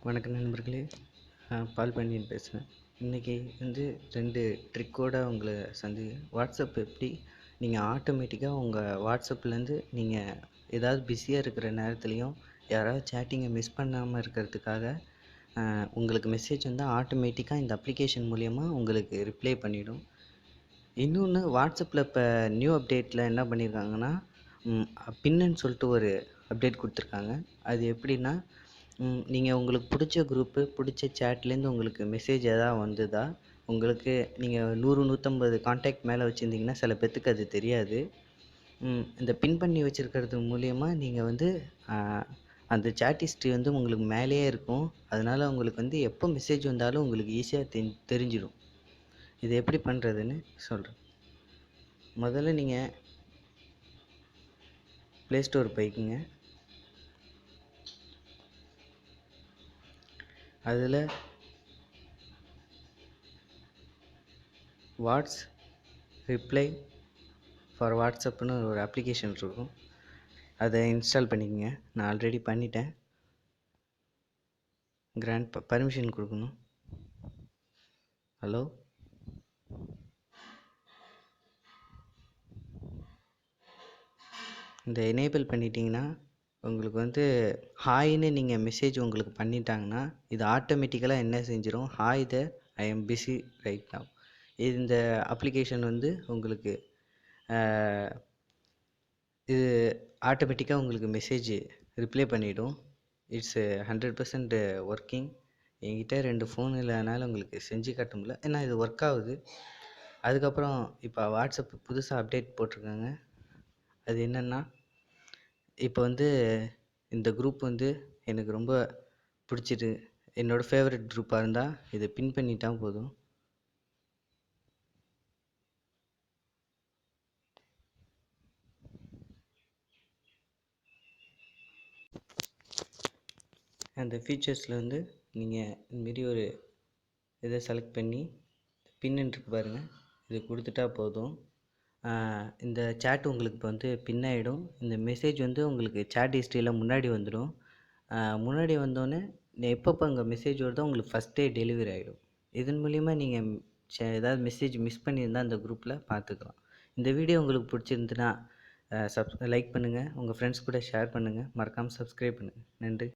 வணக்கம் நண்பர்களே. பால் பாண்டியன் பேசுகிறேன். இன்றைக்கி வந்து 2 ட்ரிக்கோடு உங்களை வாட்ஸ்அப் எப்படி நீங்கள் ஆட்டோமேட்டிக்காக உங்கள் வாட்ஸ்அப்லேருந்து நீங்கள் ஏதாவது பிஸியாக இருக்கிற நேரத்துலையும் யாராவது சேட்டிங்கை மிஸ் பண்ணாமல் இருக்கிறதுக்காக உங்களுக்கு மெசேஜ் வந்து ஆட்டோமேட்டிக்காக இந்த அப்ளிகேஷன் மூலயமா உங்களுக்கு ரிப்ளை பண்ணிவிடும். இன்னொன்று வாட்ஸ்அப்பில் இப்போ நியூ அப்டேட்டில் என்ன பண்ணியிருக்காங்கன்னா, பின்னுன்னு சொல்லிட்டு ஒரு அப்டேட் கொடுத்துருக்காங்க. அது எப்படின்னா, நீங்கள் உங்களுக்கு பிடிச்ச குரூப்பு, பிடிச்ச சேட்லேருந்து உங்களுக்கு மெசேஜ் எதாவது வந்ததா, உங்களுக்கு நீங்கள் 100, 150 கான்டாக்ட் மேலே வச்சுருந்தீங்கன்னா சில பேர்த்துக்கு அது தெரியாது. இந்த பின் பண்ணி வச்சுருக்கிறது மூலியமாக நீங்கள் வந்து அந்த சேட் ஹிஸ்ட்ரி வந்து உங்களுக்கு மேலேயே இருக்கும். அதனால் உங்களுக்கு வந்து எப்போ மெசேஜ் வந்தாலும் உங்களுக்கு ஈஸியாக தெரிஞ்சிடும். இது எப்படி பண்ணுறதுன்னு சொல்கிறேன். முதல்ல நீங்கள் ப்ளே ஸ்டோர் போய்க்குங்க. அதில் வாட்ஸ் ரிப்ளை ஃபார் வாட்ஸ்அப்னு ஒரு அப்ளிகேஷன் இருக்கும். அதை இன்ஸ்டால் பண்ணிக்கங்க. நான் ஆல்ரெடி பண்ணிட்டேன். பர்மிஷன் கொடுக்கணும். ஹலோ, இந்த எனேபிள் பண்ணிட்டீங்கன்னா உங்களுக்கு வந்து ஹாய்னு நீங்கள் மெசேஜ் உங்களுக்கு பண்ணிட்டாங்கன்னா இது ஆட்டோமேட்டிக்கலாக என்ன செஞ்சிடும், hi there, I am busy right now. இந்த அப்ளிகேஷன் வந்து உங்களுக்கு இது ஆட்டோமேட்டிக்காக உங்களுக்கு மெசேஜ் ரிப்ளை பண்ணிவிடும். It's 100% working. என்கிட்ட 2 ஃபோன் இல்லைனால உங்களுக்கு செஞ்சு காட்ட முடியல, ஏன்னா இது ஒர்க் ஆகுது. அதுக்கப்புறம் இப்போ வாட்ஸ்அப் புதுசாக அப்டேட் போட்டிருக்காங்க. அது என்னென்னா, இப்போ வந்து இந்த குரூப் வந்து எனக்கு ரொம்ப பிடிச்சிட்டு என்னோடய ஃபேவரட் குரூப்பாக இருந்தால் இதை பின் பண்ணிட்டால் போதும். அந்த ஃபீச்சர்ஸில் வந்து நீங்கள் இதுமாரி ஒரு இதை செலக்ட் பண்ணி பின்னுருக்கு பாருங்கள், இது கொடுத்துட்டா போதும். இந்த சேட் உங்களுக்கு இப்போ வந்து பின்னாயிடும். இந்த மெசேஜ் வந்து உங்களுக்கு சேட் ஹிஸ்ட்ரியில் முன்னாடி வந்துடும். முன்னாடி வந்தோடனே எப்பப்போ அங்கே மெசேஜ் வருதோ உங்களுக்கு ஃபஸ்ட்டே டெலிவரி ஆகிடும். இதன் மூலிமா நீங்கள் ஏதாவது மெசேஜ் மிஸ் பண்ணியிருந்தால் அந்த குரூப்பில் பார்த்துக்கலாம். இந்த வீடியோ உங்களுக்கு பிடிச்சிருந்துன்னா லைக் பண்ணுங்கள், உங்கள் ஃப்ரெண்ட்ஸ் கூட ஷேர் பண்ணுங்கள், மறக்காமல் சப்ஸ்கிரைப் பண்ணுங்கள். நன்றி.